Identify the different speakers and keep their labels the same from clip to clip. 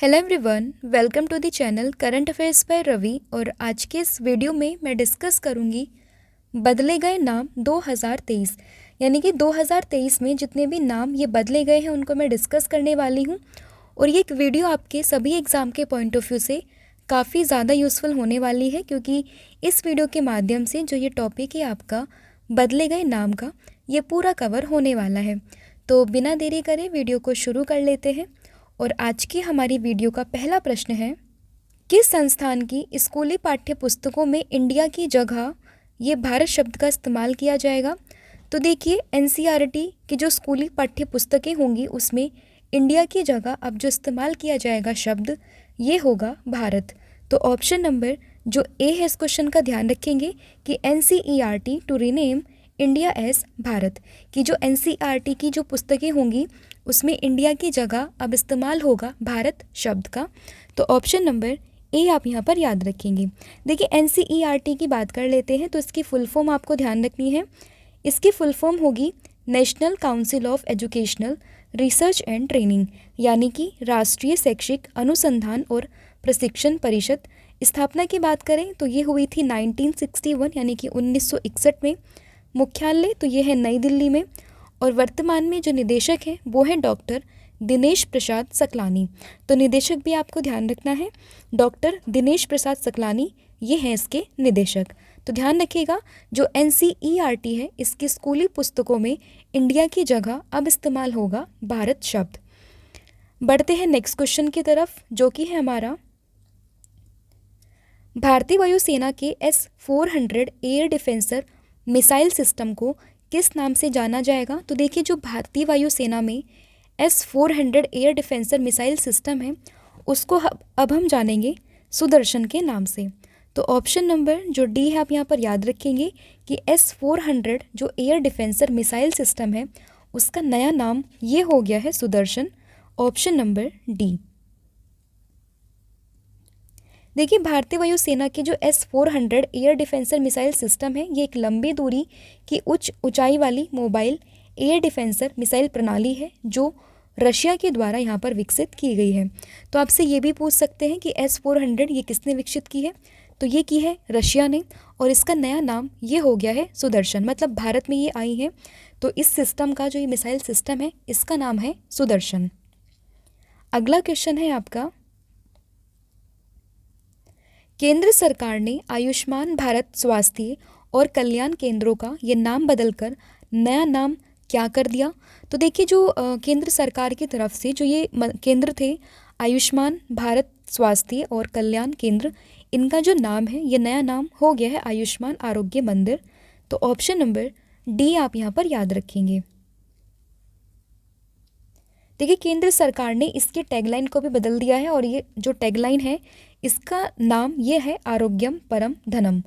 Speaker 1: Hello everyone, welcome to the channel current affairs by Ravi. और आज के इस वीडियो में मैं डिस्कस करूंगी बदले गए नाम 2023, यानी कि 2023 में जितने भी नाम ये बदले गए हैं उनको मैं डिस्कस करने वाली हूं। और ये एक वीडियो आपके सभी एग्ज़ाम के पॉइंट ऑफ व्यू से काफ़ी ज़्यादा यूज़फुल होने वाली है, क्योंकि इस वीडियो के माध्यम से जो ये टॉपिक है आपका बदले गए नाम का, ये पूरा कवर होने वाला है। तो बिना देरी करे वीडियो को शुरू कर लेते हैं। और आज की हमारी वीडियो का पहला प्रश्न है, किस संस्थान की स्कूली पाठ्य पुस्तकों में इंडिया की जगह ये भारत शब्द का इस्तेमाल किया जाएगा। तो देखिए, एनसीईआरटी की जो स्कूली पाठ्य पुस्तकें होंगी उसमें इंडिया की जगह अब जो इस्तेमाल किया जाएगा शब्द, ये होगा भारत। तो ऑप्शन नंबर जो ए है इस क्वेश्चन का ध्यान रखेंगे कि NCERT to rename India as Bharat की जो एनसीईआरटी की जो पुस्तकें होंगी उसमें इंडिया की जगह अब इस्तेमाल होगा भारत शब्द का। तो ऑप्शन नंबर ए आप यहाँ पर याद रखेंगे। देखिए, एनसीईआरटी की बात कर लेते हैं तो इसकी फुल फॉर्म आपको ध्यान रखनी है। इसकी फुल फॉर्म होगी national council of educational research and training, यानी कि राष्ट्रीय शैक्षिक अनुसंधान और प्रशिक्षण परिषद। स्थापना की बात करें तो ये हुई थी 1961, यानी कि 1961 में। मुख्यालय तो ये है नई दिल्ली में। और वर्तमान में जो निदेशक हैं वो हैं डॉक्टर दिनेश प्रसाद सकलानी। तो निदेशक भी आपको ध्यान रखना है, डॉक्टर दिनेश प्रसाद सकलानी ये हैं इसके निदेशक। तो ध्यान रखिएगा, जो एनसीईआरटी है इसकी स्कूली पुस्तकों में इंडिया की जगह अब इस्तेमाल होगा भारत शब्द। बढ़ते हैं नेक्स्ट क्वेश्चन की तरफ, जो कि है हमारा, भारतीय वायुसेना के S-400 एयर डिफेंसर मिसाइल सिस्टम को किस नाम से जाना जाएगा। तो देखिए, जो भारतीय वायुसेना में S-400 एयर डिफेंसर मिसाइल सिस्टम है उसको अब हम जानेंगे सुदर्शन के नाम से। तो ऑप्शन नंबर जो डी है आप यहाँ पर याद रखेंगे कि S-400 जो एयर डिफेंसर मिसाइल सिस्टम है उसका नया नाम ये हो गया है सुदर्शन। Option number D. देखिए, भारतीय वायुसेना की जो S-400 एयर डिफेंसर मिसाइल सिस्टम है ये एक लंबी दूरी की उच्च ऊंचाई वाली मोबाइल एयर डिफेंसर मिसाइल प्रणाली है जो रशिया के द्वारा यहाँ पर विकसित की गई है। तो आपसे ये भी पूछ सकते हैं कि S-400 ये किसने विकसित की है। तो ये की है रशिया ने, और इसका नया नाम ये हो गया है सुदर्शन, मतलब भारत में ये आई है। तो इस सिस्टम का जो ये मिसाइल सिस्टम है इसका नाम है सुदर्शन। अगला क्वेश्चन है आपका, केंद्र सरकार ने आयुष्मान भारत स्वास्थ्य और कल्याण केंद्रों का ये नाम बदलकर नया नाम क्या कर दिया। तो देखिए, जो केंद्र सरकार की तरफ से जो ये केंद्र थे आयुष्मान भारत स्वास्थ्य और कल्याण केंद्र, इनका जो नाम है ये नया नाम हो गया है आयुष्मान आरोग्य मंदिर। तो ऑप्शन नंबर डी आप यहाँ पर याद रखेंगे। देखिए, केंद्र सरकार ने इसके टैगलाइन को भी बदल दिया है, और ये जो टैगलाइन है इसका नाम ये है आरोग्यम परम धनम।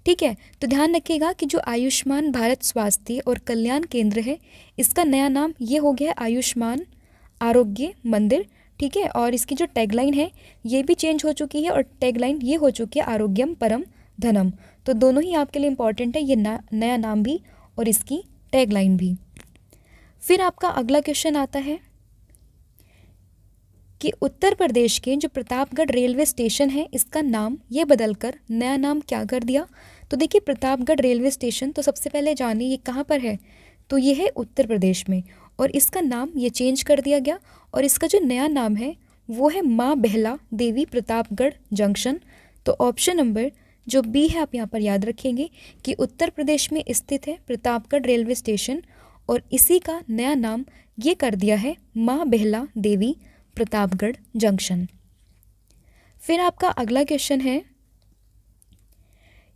Speaker 1: ठीक है, तो ध्यान रखिएगा कि जो आयुष्मान भारत स्वास्थ्य और कल्याण केंद्र है इसका नया नाम ये हो गया है आयुष्मान आरोग्य मंदिर। ठीक है, और इसकी जो टैगलाइन है ये भी चेंज हो चुकी है, और टैगलाइन ये हो चुकी है आरोग्यम परम धनम। तो दोनों ही आपके लिए इम्पॉर्टेंट है, ये नया नाम भी और इसकी टैगलाइन भी। फिर आपका अगला क्वेश्चन आता है कि उत्तर प्रदेश के जो प्रतापगढ़ रेलवे स्टेशन है इसका नाम ये बदलकर नया नाम क्या कर दिया। तो देखिए, प्रतापगढ़ रेलवे स्टेशन तो सबसे पहले जानिए ये कहाँ पर है। तो ये है उत्तर प्रदेश में, और इसका नाम ये चेंज कर दिया गया, और इसका जो नया नाम है वो है माँ बेहला देवी प्रतापगढ़ जंक्शन। तो ऑप्शन नंबर जो बी है आप यहाँ पर याद रखेंगे कि उत्तर प्रदेश में स्थित है प्रतापगढ़ रेलवे स्टेशन, और इसी का नया नाम ये कर दिया है माँ बेहला देवी प्रतापगढ़ जंक्शन। फिर आपका अगला क्वेश्चन है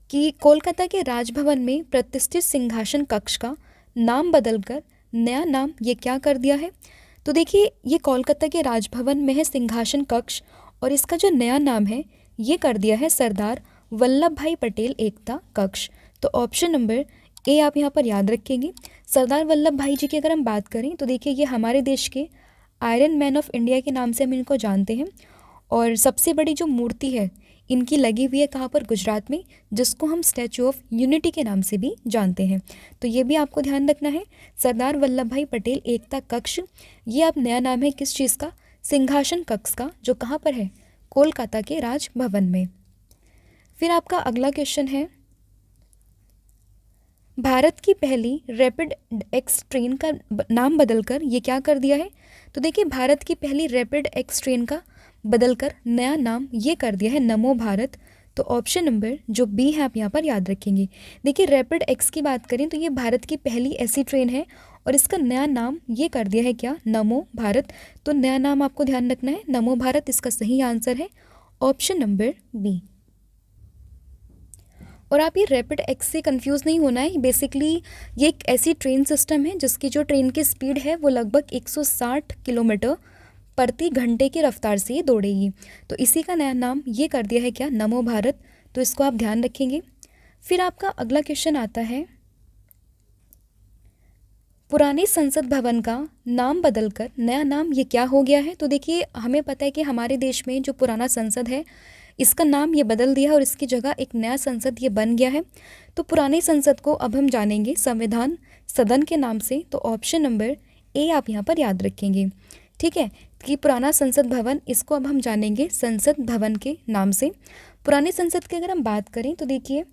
Speaker 1: कि कोलकाता के राजभवन में प्रतिष्ठित सिंहासन कक्ष का नाम बदलकर नया नाम ये क्या कर दिया है। तो देखिए, ये कोलकाता के राजभवन में है सिंहासन कक्ष, और इसका जो नया नाम है ये कर दिया है सरदार वल्लभ भाई पटेल एकता कक्ष। तो ऑप्शन नंबर ए आप यहाँ पर याद रखेंगे। सरदार वल्लभ भाई जी की अगर हम बात करें तो देखिए, ये हमारे देश के आयरन मैन ऑफ इंडिया के नाम से हम इनको जानते हैं, और सबसे बड़ी जो मूर्ति है इनकी लगी हुई है कहाँ पर, गुजरात में, जिसको हम स्टैचू ऑफ यूनिटी के नाम से भी जानते हैं। तो ये भी आपको ध्यान रखना है, सरदार वल्लभ भाई पटेल एकता कक्ष, ये अब नया नाम है किस चीज़ का, सिंहासन कक्ष का, जो कहाँ पर है, कोलकाता के राजभवन में। फिर आपका अगला क्वेश्चन है, भारत की पहली रैपिड एक्स ट्रेन का नाम बदलकर ये क्या कर दिया है? तो देखिए, भारत की पहली रैपिड एक्स ट्रेन का बदलकर नया नाम ये कर दिया है नमो भारत। तो ऑप्शन नंबर जो बी है आप यहाँ पर याद रखेंगे। देखिए, रैपिड एक्स की बात करें तो ये भारत की पहली ऐसी ट्रेन है और इसका नया नाम ये कर दिया है क्या, नमो भारत। तो नया नाम आपको ध्यान रखना है, नमो भारत इसका सही आंसर है, ऑप्शन नंबर बी। और आप ये रैपिड एक्स से कंफ्यूज नहीं होना है। बेसिकली ये एक ऐसी ट्रेन सिस्टम है जिसकी जो ट्रेन की स्पीड है वो लगभग 160 किलोमीटर प्रति घंटे की रफ्तार से ये दौड़ेगी। तो इसी का नया नाम ये कर दिया है क्या, नमो भारत। तो इसको आप ध्यान रखेंगे। फिर आपका अगला क्वेश्चन आता है, पुराने संसद भवन का नाम बदलकर नया नाम ये क्या हो गया है? तो देखिए, हमें पता है कि हमारे देश में जो पुराना संसद है इसका नाम ये बदल दिया और इसकी जगह एक नया संसद ये बन गया है। तो पुराने संसद को अब हम जानेंगे संविधान सदन के नाम से। तो ऑप्शन नंबर ए आप यहाँ पर याद रखेंगे, ठीक है, कि पुराना संसद भवन इसको अब हम जानेंगे संसद भवन के नाम से। पुराने संसद की अगर हम बात करें तो देखिए,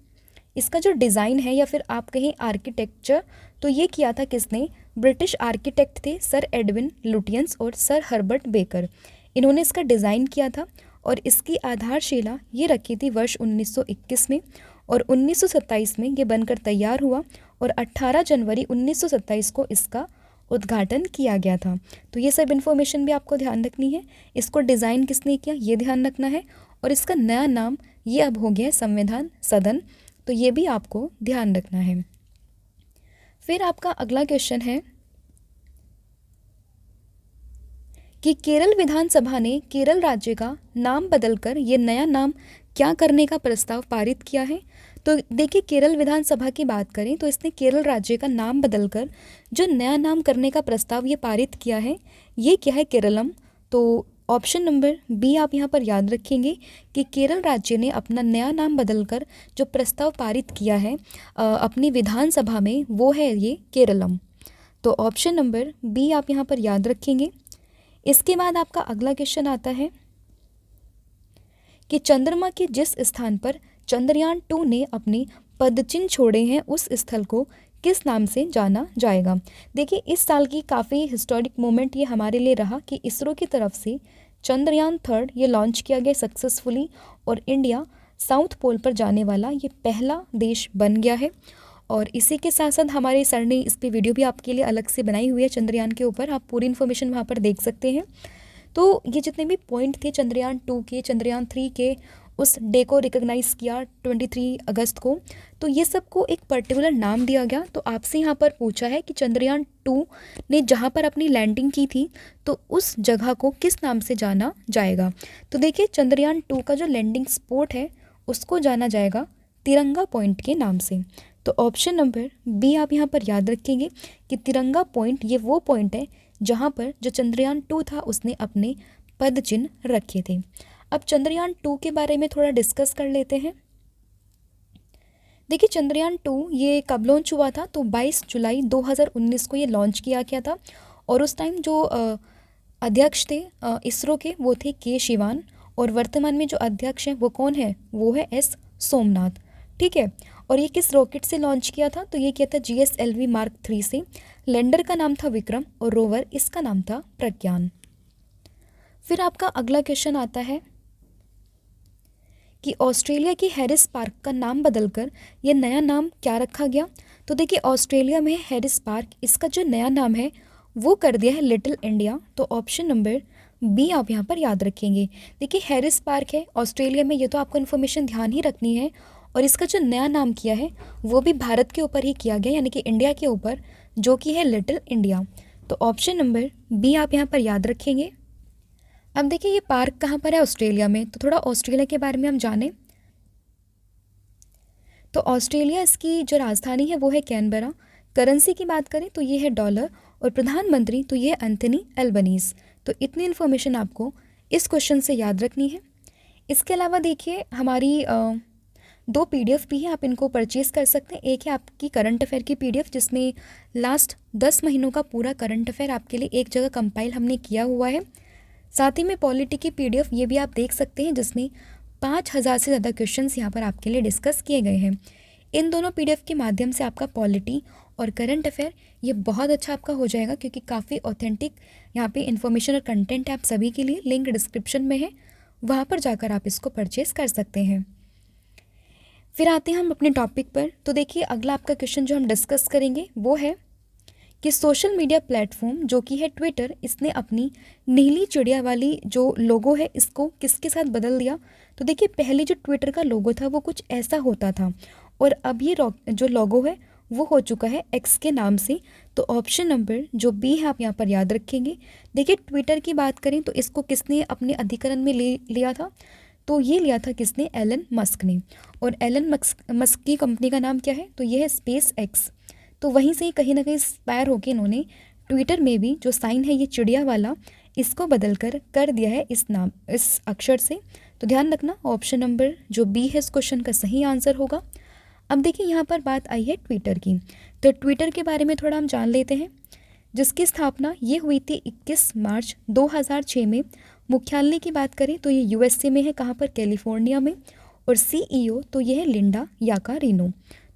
Speaker 1: इसका जो डिज़ाइन है या फिर आप कहें आर्किटेक्चर, तो ये किया था किसने, ब्रिटिश आर्किटेक्ट थे सर एडविन लुटियंस और सर हर्बर्ट बेकर। इन्होंने इसका डिज़ाइन किया था और इसकी आधारशिला ये रखी थी वर्ष 1921 में और 1927 में ये बनकर तैयार हुआ और 18 जनवरी 1927 को इसका उद्घाटन किया गया था। तो ये सब इन्फॉर्मेशन भी आपको ध्यान रखनी है। इसको डिज़ाइन किसने किया ये ध्यान रखना है और इसका नया नाम ये अब हो गया है संविधान सदन। तो ये भी आपको ध्यान रखना है। फिर आपका अगला क्वेश्चन है कि केरल विधानसभा ने केरल राज्य का नाम बदलकर ये नया नाम क्या करने का प्रस्ताव पारित किया है? तो देखिए, केरल विधानसभा की बात करें तो इसने केरल राज्य का नाम बदलकर जो नया नाम करने का प्रस्ताव ये पारित किया है, ये क्या है, केरलम। तो ऑप्शन नंबर बी आप यहाँ पर याद रखेंगे कि केरल राज्य ने अपना नया नाम बदलकर जो प्रस्ताव पारित किया है अपनी विधानसभा में, वो है ये केरलम। तो ऑप्शन नंबर बी आप यहाँ पर याद रखेंगे। इसके बाद आपका अगला क्वेश्चन आता है कि चंद्रमा के जिस स्थान पर चंद्रयान 2 ने अपने पदचिन्ह छोड़े हैं उस स्थल को किस नाम से जाना जाएगा? देखिए, इस साल की काफ़ी हिस्टोरिक मोमेंट ये हमारे लिए रहा कि इसरो की तरफ से चंद्रयान 3 ये लॉन्च किया गया सक्सेसफुली और इंडिया साउथ पोल पर जाने वाला ये पहला देश बन गया है। और इसी के साथ साथ हमारे सर ने इस पर वीडियो भी आपके लिए अलग से बनाई हुई है चंद्रयान के ऊपर, आप पूरी इन्फॉर्मेशन वहाँ पर देख सकते हैं। तो ये जितने भी पॉइंट थे चंद्रयान 2 के, चंद्रयान 3 के, उस डे को रिकॉग्नाइज़ किया 23 अगस्त को, तो ये सबको एक पर्टिकुलर नाम दिया गया। तो आपसे यहाँ पर पूछा है कि चंद्रयान 2 ने जहाँ पर अपनी लैंडिंग की थी तो उस जगह को किस नाम से जाना जाएगा? तो देखिए, चंद्रयान 2 का जो लैंडिंग स्पॉट है उसको जाना जाएगा तिरंगा पॉइंट के नाम से। तो ऑप्शन नंबर बी आप यहाँ पर याद रखेंगे कि तिरंगा पॉइंट ये वो पॉइंट है जहाँ पर जो चंद्रयान 2 था उसने अपने पद चिन्ह रखे थे। अब चंद्रयान 2 के बारे में थोड़ा डिस्कस कर लेते हैं। देखिए, चंद्रयान 2 ये कब लॉन्च हुआ था? तो 22 जुलाई 2019 को ये लॉन्च किया गया था और उस टाइम जो अध्यक्ष थे इसरो के वो थे के शिवान और वर्तमान में जो अध्यक्ष हैं वो कौन है? वो है एस सोमनाथ, ठीक है। और ये किस रॉकेट से लॉन्च किया था? तो ये किया था GSLV Mark 3 से। लैंडर का नाम था विक्रम और रोवर इसका नाम था प्रज्ञान। फिर आपका अगला क्वेश्चन आता है कि ऑस्ट्रेलिया की हैरिस पार्क का नाम बदलकर ये नया नाम क्या रखा गया? तो देखिए, ऑस्ट्रेलिया में हैरिस पार्क, इसका जो नया नाम है वो कर दिया है लिटिल इंडिया। तो ऑप्शन नंबर बी आप यहाँ पर याद रखेंगे। देखिए, हैरिस पार्क है ऑस्ट्रेलिया में, ये तो आपको इन्फॉर्मेशन ध्यान ही रखनी है। और इसका जो नया नाम किया है वो भी भारत के ऊपर ही किया गया, यानी कि इंडिया के ऊपर, जो कि है लिटिल इंडिया। तो ऑप्शन नंबर बी आप यहाँ पर याद रखेंगे। अब देखिए, ये पार्क कहाँ पर है? ऑस्ट्रेलिया में। तो थोड़ा ऑस्ट्रेलिया के बारे में हम जानें। तो ऑस्ट्रेलिया, इसकी जो राजधानी है वो है कैनबरा। करेंसी की बात करें तो ये है डॉलर और प्रधानमंत्री तो ये है एंथनी एल्बनीज़। तो इतनी इन्फॉर्मेशन आपको इस क्वेश्चन से याद रखनी है। इसके अलावा देखिए, हमारी 2 PDF भी हैं, आप इनको परचेज़ कर सकते हैं। एक है आपकी करंट अफेयर की PDF जिसमें लास्ट 10 महीनों का पूरा करंट अफेयर आपके लिए एक जगह कंपाइल हमने किया हुआ है। साथ ही में पॉलिटी की PDF ये भी आप देख सकते हैं, जिसमें 5000 से ज़्यादा क्वेश्चंस यहाँ पर आपके लिए डिस्कस किए गए हैं। इन दोनों PDF के माध्यम से आपका पॉलिटी और करंट अफेयर ये बहुत अच्छा आपका हो जाएगा, क्योंकि काफ़ी ऑथेंटिक यहाँ पे इन्फॉर्मेशन और कंटेंट है आप सभी के लिए। लिंक डिस्क्रिप्शन में है, वहाँ पर जाकर आप इसको परचेस कर सकते हैं। फिर आते हैं हम अपने टॉपिक पर। तो देखिए, अगला आपका क्वेश्चन जो हम डिस्कस करेंगे वो है कि सोशल मीडिया प्लेटफॉर्म जो कि है ट्विटर, इसने अपनी नीली चिड़िया वाली जो लोगो है इसको किसके साथ बदल दिया। तो देखिए, पहले जो ट्विटर का लोगो था वो कुछ ऐसा होता था, और अब ये जो लोगो है वो हो चुका है एक्स के नाम से। तो ऑप्शन नंबर जो बी है आप यहाँ पर याद रखेंगे। देखिए, ट्विटर की बात करें तो इसको किसने अपने अधिकरण में लिया था, तो ये लिया था किसने, एलन मस्क ने। और एलन मस्क की कंपनी का नाम क्या है, तो ये है स्पेस एक्स। तो वहीं से ही कहीं ना कहीं इंस्पायर होकर इन्होंने ट्विटर में भी जो साइन है ये चिड़िया वाला, इसको बदल कर दिया है इस अक्षर से। तो ध्यान रखना, ऑप्शन नंबर जो बी है इस क्वेश्चन का सही आंसर होगा। अब देखिए, यहाँ पर बात आई है ट्विटर की, तो ट्विटर के बारे में थोड़ा हम जान लेते हैं, जिसकी स्थापना ये हुई थी 21 मार्च 2006 में। मुख्यालय की बात करें तो ये USA में है, कहाँ पर, कैलिफोर्निया में। और CEO तो ये है लिंडा याकारिनो,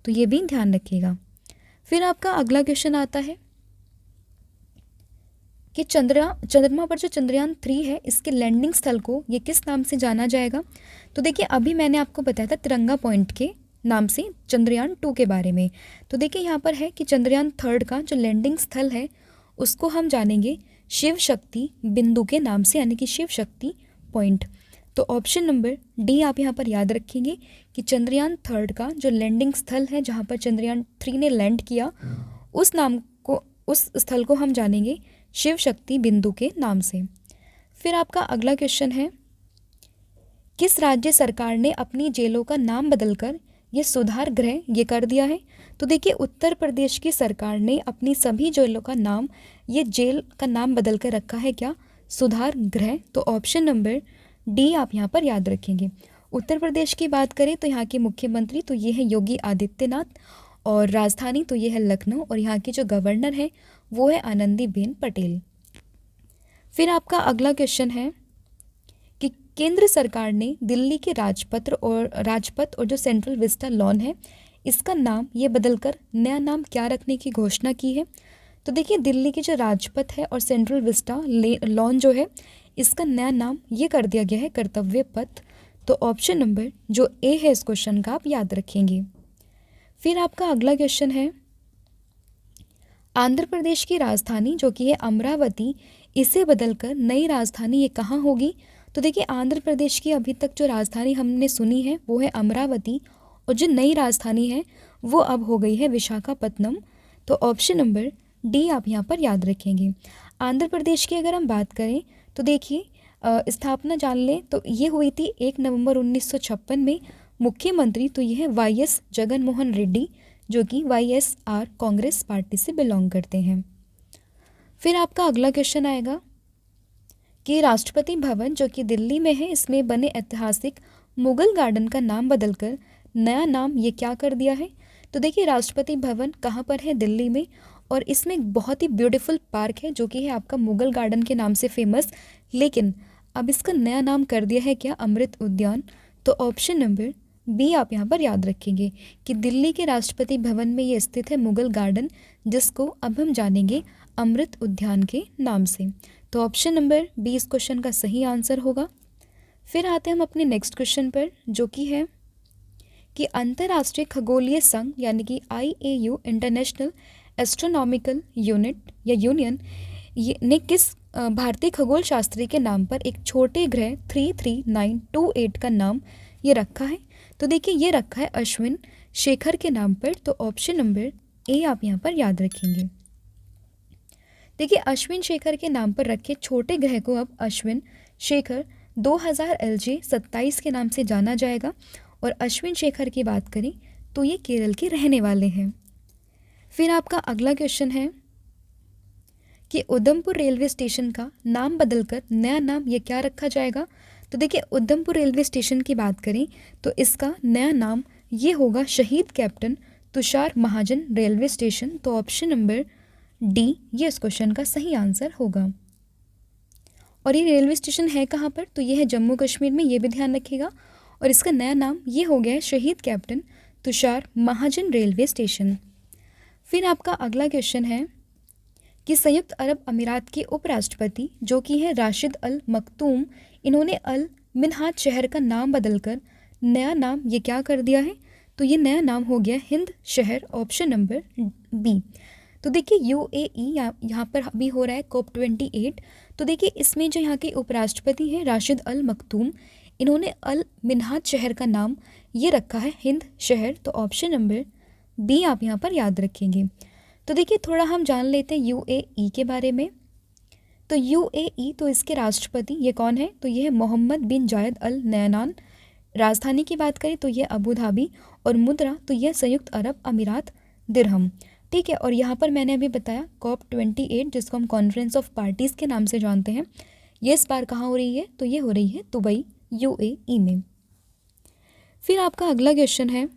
Speaker 1: तो ये भी ध्यान रखिएगा। फिर आपका अगला क्वेश्चन आता है कि चंद्रमा पर जो चंद्रयान 3 है इसके लैंडिंग स्थल को ये किस नाम से जाना जाएगा। तो देखिए, अभी मैंने आपको बताया था तिरंगा पॉइंट के नाम से चंद्रयान 2 के बारे में। तो देखिए, यहाँ पर है कि चंद्रयान 3 का जो लैंडिंग स्थल है उसको हम जानेंगे शिव शक्ति बिंदु के नाम से, यानी कि शिव शक्ति पॉइंट। तो ऑप्शन नंबर डी आप यहाँ पर याद रखेंगे कि चंद्रयान 3 का जो लैंडिंग स्थल है जहाँ पर चंद्रयान 3 ने लैंड किया, उस स्थल को हम जानेंगे शिव शक्ति बिंदु के नाम से। फिर आपका अगला क्वेश्चन है, किस राज्य सरकार ने अपनी जेलों का नाम बदलकर ये सुधार गृह ये कर दिया है। तो देखिए, उत्तर प्रदेश की सरकार ने अपनी सभी जेलों का नाम, ये जेल का नाम बदल कर रखा है क्या, सुधार गृह। तो ऑप्शन नंबर डी आप यहाँ पर याद रखेंगे। उत्तर प्रदेश की बात करें तो यहाँ के मुख्यमंत्री तो ये है योगी आदित्यनाथ, और राजधानी तो ये है लखनऊ, और यहाँ की जो गवर्नर है वो है आनंदीबेन पटेल। फिर आपका अगला क्वेश्चन है कि केंद्र सरकार ने दिल्ली के राजपथ और जो सेंट्रल विस्टा लॉन है इसका नाम ये बदलकर नया नाम क्या रखने की घोषणा की है। तो देखिए, दिल्ली की जो राजपथ है और सेंट्रल विस्टा लॉन जो है इसका नया नाम ये कर दिया गया है कर्तव्य पथ। तो ऑप्शन नंबर जो ए है इस क्वेश्चन का आप याद रखेंगे। फिर आपका अगला क्वेश्चन है, आंध्र प्रदेश की राजधानी जो कि है अमरावती, इसे बदलकर नई राजधानी ये कहाँ होगी। तो देखिए, आंध्र प्रदेश की अभी तक जो राजधानी हमने सुनी है वो है अमरावती, और जो नई राजधानी है वो अब हो गई है विशाखापत्तनम। तो ऑप्शन नंबर डी आप यहाँ पर याद रखेंगे। आंध्र प्रदेश की अगर हम बात करें तो देखिए, स्थापना जान लें तो ये हुई थी 1 नवंबर 1956 में। मुख्यमंत्री तो ये है YS जगनमोहन रेड्डी, जो कि YSR कांग्रेस पार्टी से बिलोंग करते हैं। फिर आपका अगला क्वेश्चन आएगा कि राष्ट्रपति भवन जो कि दिल्ली में है इसमें बने ऐतिहासिक मुगल गार्डन का नाम बदलकर नया नाम ये क्या कर दिया है। तो देखिए, राष्ट्रपति भवन कहाँ पर है, दिल्ली में, और इसमें एक बहुत ही ब्यूटीफुल पार्क है जो कि है आपका मुगल गार्डन के नाम से फेमस, लेकिन अब इसका नया नाम कर दिया है क्या, अमृत उद्यान। तो ऑप्शन नंबर बी आप यहाँ पर याद रखेंगे कि दिल्ली के राष्ट्रपति भवन में ये स्थित है मुगल गार्डन, जिसको अब हम जानेंगे अमृत उद्यान के नाम से। तो ऑप्शन नंबर बी इस क्वेश्चन का सही आंसर होगा। फिर आते हैं हम अपने नेक्स्ट क्वेश्चन पर, जो कि है कि अंतर्राष्ट्रीय खगोलीय संघ यानी कि IAU इंटरनेशनल एस्ट्रोनॉमिकल यूनिट या यूनियन ने किस भारतीय खगोल शास्त्री के नाम पर एक छोटे ग्रह 33928 का नाम ये रखा है। तो देखिए, ये रखा है अश्विन शेखर के नाम पर। तो ऑप्शन नंबर ए आप यहाँ पर याद रखेंगे। देखिए, अश्विन शेखर के नाम पर रखे छोटे ग्रह को अब अश्विन शेखर 2000 LJ 27 के नाम से जाना जाएगा। और अश्विन शेखर की बात करें तो ये केरल के रहने वाले हैं। फिर आपका अगला क्वेश्चन है कि उधमपुर रेलवे स्टेशन का नाम बदलकर नया नाम ये क्या रखा जाएगा। तो देखिए, उधमपुर रेलवे स्टेशन की बात करें तो इसका नया नाम ये होगा शहीद कैप्टन तुषार महाजन रेलवे स्टेशन। तो ऑप्शन नंबर डी ये इस क्वेश्चन का सही आंसर होगा। और ये रेलवे स्टेशन है कहाँ पर, तो ये है जम्मू कश्मीर में, ये भी ध्यान रखिएगा। और इसका नया नाम ये हो गया है शहीद कैप्टन तुषार महाजन रेलवे स्टेशन। फिर आपका अगला क्वेश्चन है कि संयुक्त अरब अमीरात के उपराष्ट्रपति जो कि है राशिद अल मखतूम, इन्होंने अल मिन्हाज शहर का नाम बदलकर नया नाम ये क्या कर दिया है, तो ये नया नाम हो गया हिंद शहर, ऑप्शन नंबर बी। तो देखिए यूएई यहाँ पर अभी हो रहा है COP28। तो देखिए इसमें जो यहाँ के उपराष्ट्रपति हैं राशिद अल मखतूम, इन्होंने अल मिन्हाज शहर का नाम ये रखा है हिंद शहर, तो ऑप्शन नंबर बी आप यहाँ पर याद रखेंगे। तो देखिए थोड़ा हम जान लेते हैं यूएई के बारे में। तो यूएई, तो इसके राष्ट्रपति ये कौन है, तो ये है मोहम्मद बिन जायद अल नहयान। राजधानी की बात करें तो ये अबू धाबी, और मुद्रा तो यह संयुक्त अरब अमीरात दिरहम, ठीक है। और यहाँ पर मैंने अभी बताया COP28 जिसको हम कॉन्फ्रेंस ऑफ पार्टीज़ के नाम से जानते हैं, ये इस बार कहाँ हो रही है, तो ये हो रही है दुबई यूएई में। फिर आपका अगला क्वेश्चन है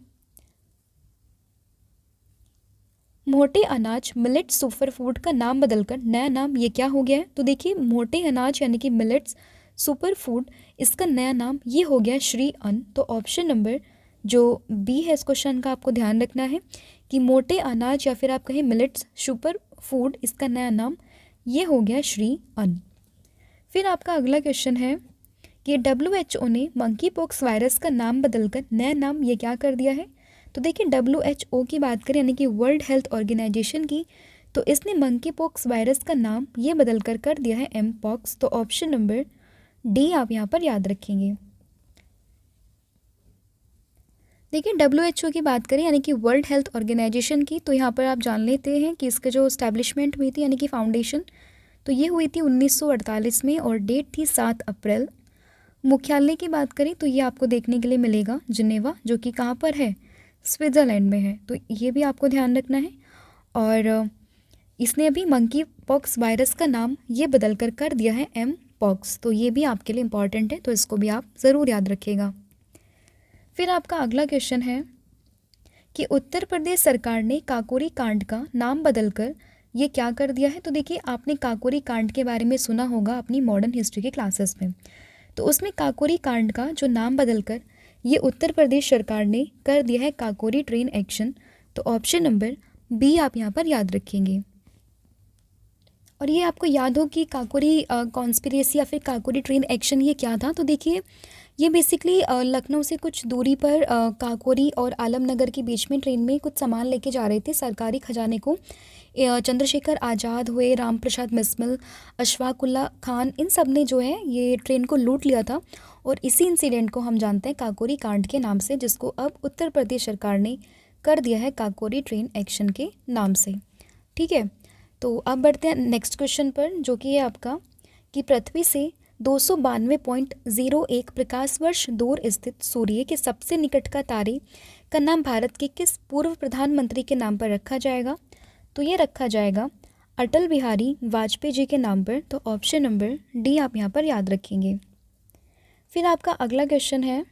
Speaker 1: मोटे अनाज मिलेट्स सुपर फूड का नाम बदलकर नया नाम ये क्या हो गया है, तो देखिए मोटे अनाज यानी कि मिलेट्स सुपर फूड, इसका नया नाम ये हो गया श्री अन्न, तो ऑप्शन नंबर जो बी है इस क्वेश्चन का आपको ध्यान रखना है कि मोटे अनाज या फिर आप कहें मिलेट्स सुपर फूड, इसका नया नाम ये हो गया श्री अन्न। फिर आपका अगला क्वेश्चन है कि WHO ने मंकी पॉक्स वायरस का नाम बदलकर नया नाम ये क्या कर दिया है, तो देखिए WHO की बात करें यानी कि वर्ल्ड हेल्थ ऑर्गेनाइजेशन की, तो इसने मंकी पॉक्स वायरस का नाम ये बदलकर कर दिया है एमपॉक्स, तो ऑप्शन नंबर डी आप यहाँ पर याद रखेंगे। देखिए WHO की बात करें यानी कि वर्ल्ड हेल्थ ऑर्गेनाइजेशन की, तो यहाँ पर आप जान लेते हैं कि इसके जो इस्टेब्लिशमेंट हुई थी यानी कि फाउंडेशन, तो ये हुई थी 1948 में और डेट थी 7 अप्रैल। मुख्यालय की बात करें तो ये आपको देखने के लिए मिलेगा जिनेवा, जो कि कहाँ पर है, स्विट्ज़रलैंड में है, तो ये भी आपको ध्यान रखना है। और इसने अभी मंकी पॉक्स वायरस का नाम ये बदल कर दिया है एम पॉक्स, तो ये भी आपके लिए इम्पॉर्टेंट है, तो इसको भी आप ज़रूर याद रखिएगा। फिर आपका अगला क्वेश्चन है कि उत्तर प्रदेश सरकार ने काकोरी कांड का नाम बदलकर ये क्या कर दिया है, तो देखिए आपने काकोरी कांड के बारे में सुना होगा अपनी मॉडर्न हिस्ट्री के क्लासेस में, तो उसमें काकोरी कांड का जो नाम बदलकर ये उत्तर प्रदेश सरकार ने कर दिया है काकोरी ट्रेन एक्शन, तो ऑप्शन नंबर बी आप यहाँ पर याद रखेंगे। और ये आपको याद हो कि काकोरी कॉन्स्पिरेसी या फिर काकोरी ट्रेन एक्शन ये क्या था, तो देखिए ये बेसिकली लखनऊ से कुछ दूरी पर काकोरी और आलमनगर के बीच में ट्रेन में कुछ सामान लेके जा रहे थे सरकारी खजाने को। चंद्रशेखर आज़ाद हुए, राम प्रसाद बिस्मिल, अशफाकुल्ला खान, इन सब ने जो है ये ट्रेन को लूट लिया था, और इसी इंसिडेंट को हम जानते हैं काकोरी कांड के नाम से, जिसको अब उत्तर प्रदेश सरकार ने कर दिया है काकोरी ट्रेन एक्शन के नाम से, ठीक है। तो अब बढ़ते हैं नेक्स्ट क्वेश्चन पर, जो कि है आपका कि पृथ्वी से 292.01 प्रकाश वर्ष दूर स्थित सूर्य के सबसे निकट का तारे का नाम भारत के किस पूर्व प्रधानमंत्री के नाम पर रखा जाएगा, तो ये रखा जाएगा अटल बिहारी वाजपेयी जी के नाम पर, तो ऑप्शन नंबर डी आप यहाँ पर याद रखेंगे। फिर आपका अगला क्वेश्चन है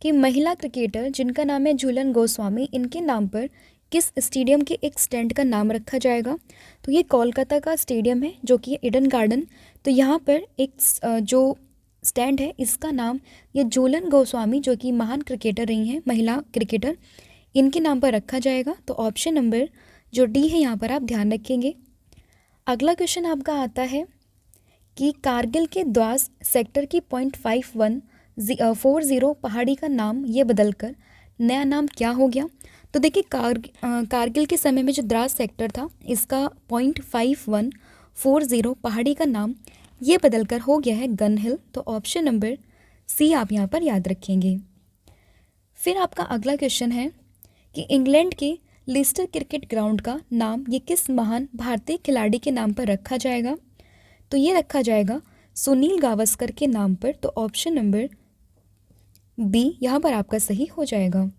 Speaker 1: कि महिला क्रिकेटर जिनका नाम है झूलन गोस्वामी, इनके नाम पर किस स्टेडियम के एक स्टैंड का नाम रखा जाएगा, तो ये कोलकाता का स्टेडियम है जो कि ईडन गार्डन, तो यहाँ पर एक जो स्टैंड है इसका नाम ये झूलन गोस्वामी जो कि महान क्रिकेटर रही हैं, महिला क्रिकेटर, इनके नाम पर रखा जाएगा, तो ऑप्शन नंबर जो डी है यहाँ पर आप ध्यान रखेंगे। अगला क्वेश्चन आपका आता है कि कारगिल के द्रास सेक्टर की 0.5140 पहाड़ी का नाम ये बदलकर नया नाम क्या हो गया, तो देखिए कारगिल के समय में जो द्रास सेक्टर था इसका 0.5140 पहाड़ी का नाम ये बदलकर हो गया है गन हिल, तो ऑप्शन नंबर सी आप यहाँ पर याद रखेंगे। फिर आपका अगला क्वेश्चन है कि इंग्लैंड के लिस्टर क्रिकेट ग्राउंड का नाम ये किस महान भारतीय खिलाड़ी के नाम पर रखा जाएगा, तो ये रखा जाएगा सुनील गावस्कर के नाम पर, तो ऑप्शन नंबर बी यहाँ पर आपका सही हो जाएगा।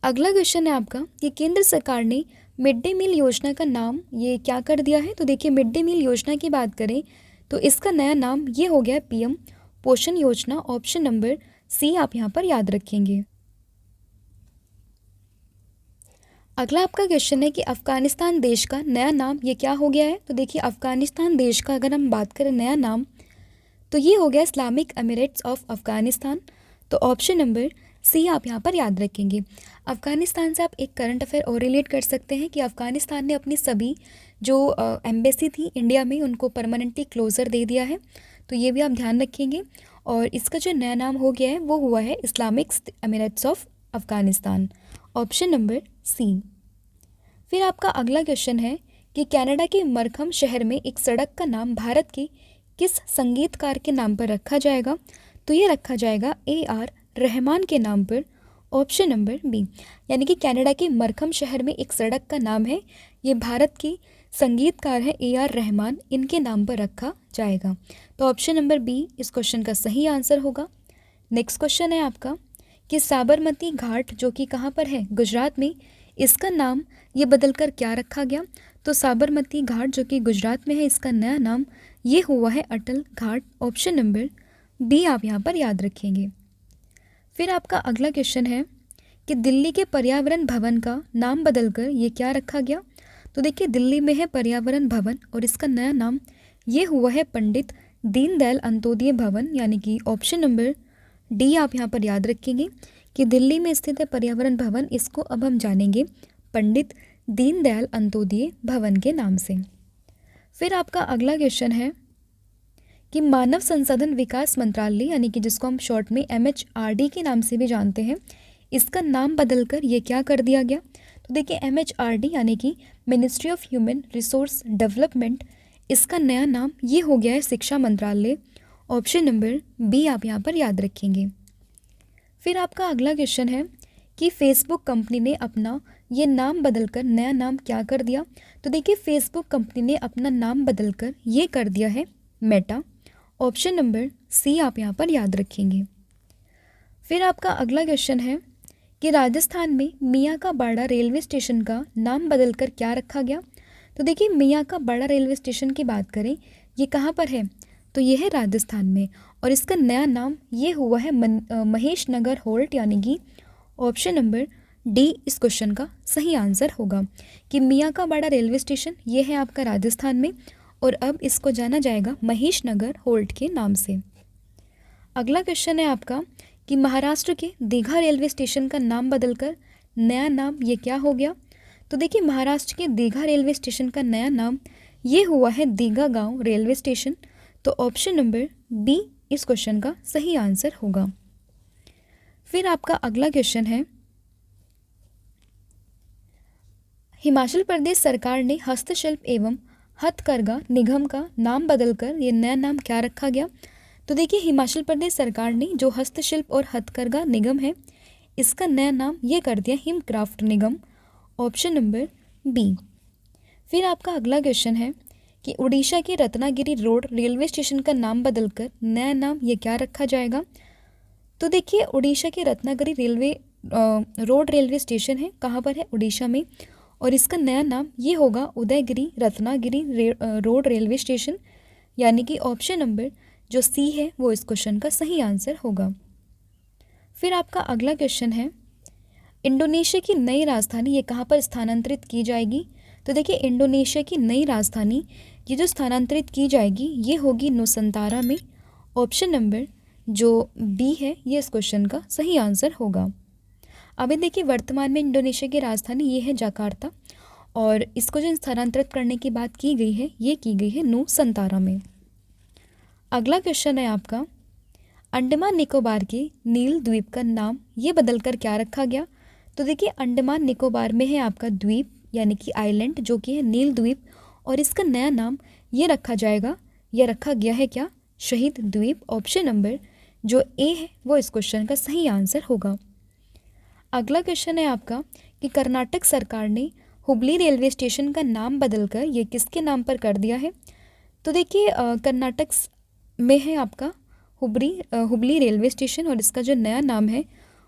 Speaker 1: अगला क्वेश्चन है आपका कि केंद्र सरकार ने मिड डे मील योजना का नाम ये क्या कर दिया है, तो देखिए मिड डे मील योजना की बात करें तो इसका नया नाम ये हो गया पीएम पोषण योजना, ऑप्शन नंबर सी आप यहाँ पर याद रखेंगे। अगला आपका क्वेश्चन है कि अफ़गानिस्तान देश का नया नाम ये क्या हो गया है। तो देखिए अफ़गानिस्तान देश का अगर हम बात करें नया नाम तो ये हो गया इस्लामिक एमिरेट्स ऑफ अफ़गानिस्तान। तो ऑप्शन नंबर सी आप यहाँ पर याद रखेंगे। अफ़गानिस्तान से आप एक करंट अफेयर और रिलेट कर सकते हैं कि अफ़गानिस्तान ने अपनी सभी जो एम्बेसी थी इंडिया में उनको परमानेंटली क्लोज़र दे दिया है, तो ये भी आप ध्यान रखेंगे। और इसका जो नया नाम हो गया है वो हुआ है Islamic Emirates of Afghanistan, option number C. फिर आपका अगला क्वेश्चन है कि कनाडा के मरखम शहर में एक सड़क का नाम भारत के किस संगीतकार के नाम पर रखा जाएगा। तो ये रखा जाएगा AR रहमान के नाम पर, ऑप्शन नंबर बी। यानी कि कनाडा के मरखम शहर में एक सड़क का नाम है, ये भारत के संगीतकार हैं AR रहमान, इनके नाम पर रखा जाएगा। तो ऑप्शन नंबर बी इस क्वेश्चन का सही आंसर होगा। नेक्स्ट क्वेश्चन है आपका कि साबरमती घाट जो कि कहाँ पर है, गुजरात में, इसका नाम ये बदलकर क्या रखा गया। तो साबरमती घाट जो कि गुजरात में है, इसका नया नाम ये हुआ है Atal Ghat, option number B आप यहाँ पर याद रखेंगे। फिर आपका अगला क्वेश्चन है कि दिल्ली के पर्यावरण भवन का नाम बदलकर ये क्या रखा गया। तो देखिए दिल्ली में है पर्यावरण भवन और इसका नया नाम ये हुआ है पंडित दीनदयाल अंत्योदय भवन, यानी कि ऑप्शन नंबर डी आप यहाँ पर याद रखेंगे कि दिल्ली में स्थित है पर्यावरण भवन, इसको अब हम जानेंगे पंडित दीनदयाल अंत्योदय भवन के नाम से। फिर आपका अगला क्वेश्चन है कि मानव संसाधन विकास मंत्रालय, यानी कि जिसको हम शॉर्ट में MHRD के नाम से भी जानते हैं, इसका नाम बदलकर ये क्या कर दिया गया। तो देखिए MHRD यानी कि ministry of human resource development, इसका नया नाम ये हो गया है शिक्षा मंत्रालय, ऑप्शन नंबर बी आप यहाँ पर याद रखेंगे। फिर आपका अगला क्वेश्चन है कि फेसबुक कंपनी ने अपना ये नाम बदलकर नया नाम क्या कर दिया। तो देखिए फेसबुक कंपनी ने अपना नाम बदलकर ये कर दिया है मेटा, ऑप्शन नंबर सी आप यहाँ पर याद रखेंगे। फिर आपका अगला क्वेश्चन है कि राजस्थान में मियाँ का बाड़ा रेलवे स्टेशन का नाम बदलकर क्या रखा गया। तो देखिए मियाँ का बाड़ा रेलवे स्टेशन की बात करें, ये कहाँ पर है, तो ये है राजस्थान में, और इसका नया नाम ये हुआ है महेश नगर होल्ट, यानी कि ऑप्शन नंबर डी इस क्वेश्चन का सही आंसर होगा कि मियाँ का बाड़ा रेलवे स्टेशन ये है आपका राजस्थान में, और अब इसको जाना जाएगा महेश नगर होल्ट के नाम से। अगला क्वेश्चन है आपका कि महाराष्ट्र के दीघा रेलवे स्टेशन का नाम बदलकर नया नाम ये क्या हो गया। तो देखिए महाराष्ट्र के दीघा रेलवे स्टेशन का नया नाम ये हुआ है दीघा गांव रेलवे स्टेशन, तो ऑप्शन नंबर बी इस क्वेश्चन का सही आंसर होगा। फिर आपका अगला क्वेश्चन है हिमाचल प्रदेश सरकार ने हस्तशिल्प एवं हथकरघा निगम का नाम बदलकर ये नया नाम क्या रखा गया। तो देखिए हिमाचल प्रदेश सरकार ने जो हस्तशिल्प और हथकरघा निगम है, इसका नया नाम ये कर दिया हिमक्राफ्ट निगम, ऑप्शन नंबर बी। फिर आपका अगला क्वेश्चन है कि उड़ीसा के रत्नागिरी रोड रेलवे स्टेशन का नाम बदलकर नया नाम ये क्या रखा जाएगा। तो देखिए उड़ीसा के रत्नागिरी रोड रेलवे स्टेशन है, कहाँ पर है, उड़ीसा में, और इसका नया नाम ये होगा Udayagiri Ratnagiri road railway station, यानी कि ऑप्शन नंबर जो सी है वो इस क्वेश्चन का सही आंसर होगा। फिर आपका अगला क्वेश्चन है इंडोनेशिया की नई राजधानी ये कहाँ पर स्थानांतरित की जाएगी। तो देखिए इंडोनेशिया की नई राजधानी ये जो स्थानांतरित की जाएगी ये होगी नुसंतारा में, ऑप्शन नंबर जो बी है ये इस क्वेश्चन का सही आंसर होगा। अभी देखिए वर्तमान में इंडोनेशिया की राजधानी ये है जकार्ता, और इसको जो स्थानांतरित करने की बात की गई है ये की गई है नुसंतारा में। अगला क्वेश्चन है आपका अंडमान निकोबार के नील द्वीप का नाम ये बदलकर क्या रखा गया। तो देखिए अंडमान निकोबार में है आपका द्वीप यानी कि आइलैंड जो कि है नील द्वीप, और इसका नया नाम ये रखा जाएगा, यह रखा गया है क्या, शहीद द्वीप, ऑप्शन नंबर जो ए है वो इस क्वेश्चन का सही आंसर होगा। अगला क्वेश्चन है आपका कि कर्नाटक सरकार ने हुबली रेलवे स्टेशन का नाम बदलकर ये किसके नाम पर कर दिया है। तो देखिए कर्नाटक में है आपका हुबली रेलवे स्टेशन, और इसका जो नया नाम है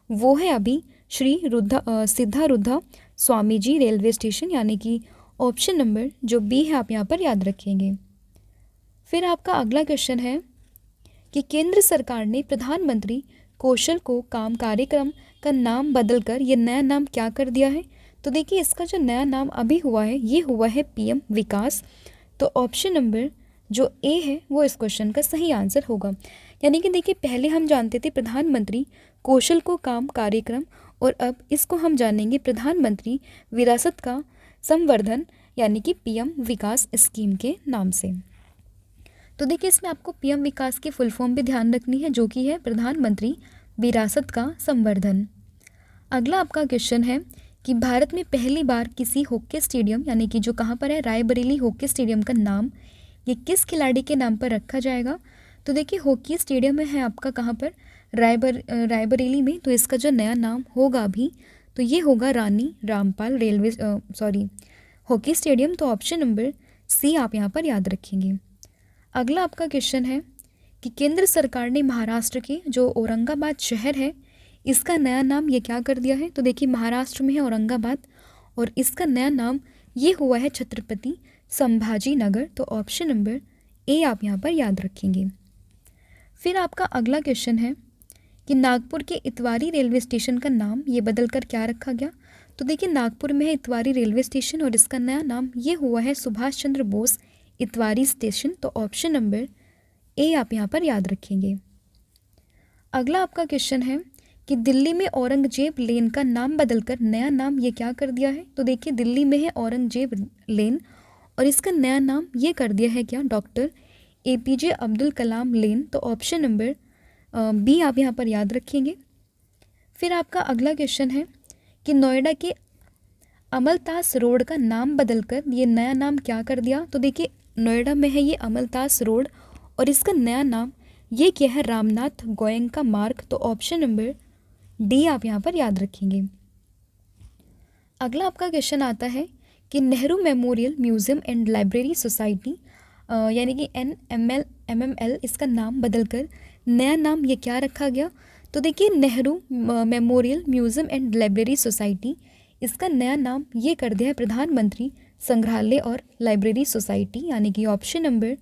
Speaker 1: वो है अभी श्री सिद्धारूढ़ा स्वामी जी रेलवे स्टेशन, यानी कि ऑप्शन नंबर जो बी है आप यहाँ पर याद रखेंगे। फिर आपका अगला क्वेश्चन है कि केंद्र सरकार ने प्रधानमंत्री कौशल को काम कार्यक्रम का नाम बदलकर ये नया नाम क्या कर दिया है। तो देखिए इसका जो नया नाम अभी हुआ है ये हुआ है पीएम विकास। तो ऑप्शन नंबर जो ए है वो इस क्वेश्चन का सही आंसर होगा। यानी कि देखिए पहले हम जानते थे प्रधानमंत्री कौशल को काम कार्यक्रम, और अब इसको हम जानेंगे प्रधानमंत्री विरासत का संवर्धन यानी कि पीएम विकास स्कीम के नाम से। तो देखिए इसमें आपको पीएम विकास की फुल फॉर्म भी ध्यान रखनी है जो कि है प्रधानमंत्री विरासत का संवर्धन। अगला आपका क्वेश्चन है कि भारत में पहली बार किसी हॉकी स्टेडियम यानी कि जो कहाँ पर है रायबरेली हॉकी स्टेडियम का नाम ये किस खिलाड़ी के नाम पर रखा जाएगा। तो देखिए हॉकी स्टेडियम में है आपका कहाँ पर रायबरेली में, तो इसका जो नया नाम होगा अभी तो ये होगा रानी रामपाल हॉकी स्टेडियम। तो ऑप्शन नंबर सी आप यहाँ पर याद रखेंगे। अगला आपका क्वेश्चन है कि केंद्र सरकार ने महाराष्ट्र के जो औरंगाबाद शहर है इसका नया नाम ये क्या कर दिया है। तो देखिए महाराष्ट्र में है औरंगाबाद और इसका नया नाम ये हुआ है छत्रपति संभाजी नगर। तो ऑप्शन नंबर ए आप यहाँ पर याद रखेंगे। फिर आपका अगला क्वेश्चन है कि नागपुर के इतवारी रेलवे स्टेशन का नाम ये बदलकर क्या रखा गया। तो देखिए नागपुर में है इतवारी रेलवे स्टेशन और इसका नया नाम ये हुआ है सुभाष चंद्र बोस इतवारी स्टेशन। तो ऑप्शन नंबर ए आप यहाँ पर याद रखेंगे। अगला आपका क्वेश्चन है कि दिल्ली में औरंगजेब लेन का नाम बदलकर नया नाम ये क्या कर दिया है। तो देखिए दिल्ली में है औरंगजेब लेन और इसका नया नाम ये कर दिया है क्या डॉक्टर एपीजे अब्दुल कलाम लेन। तो ऑप्शन नंबर बी आप यहाँ पर याद रखेंगे। फिर आपका अगला क्वेश्चन है कि नोएडा के अमलतास रोड का नाम बदलकर ये नया नाम क्या कर दिया। तो देखिए नोएडा में है ये अमलतास रोड और इसका नया नाम ये क्या है रामनाथ गोयनका मार्ग। तो ऑप्शन नंबर डी आप यहाँ पर याद रखेंगे। अगला आपका क्वेश्चन आता है कि Nehru memorial museum and library society यानी कि NML इसका नाम बदलकर नया नाम ये क्या रखा गया। तो देखिए Nehru memorial museum and library society इसका नया नाम ये कर दिया है प्रधानमंत्री संग्रहालय और लाइब्रेरी सोसाइटी यानी कि ऑप्शन नंबर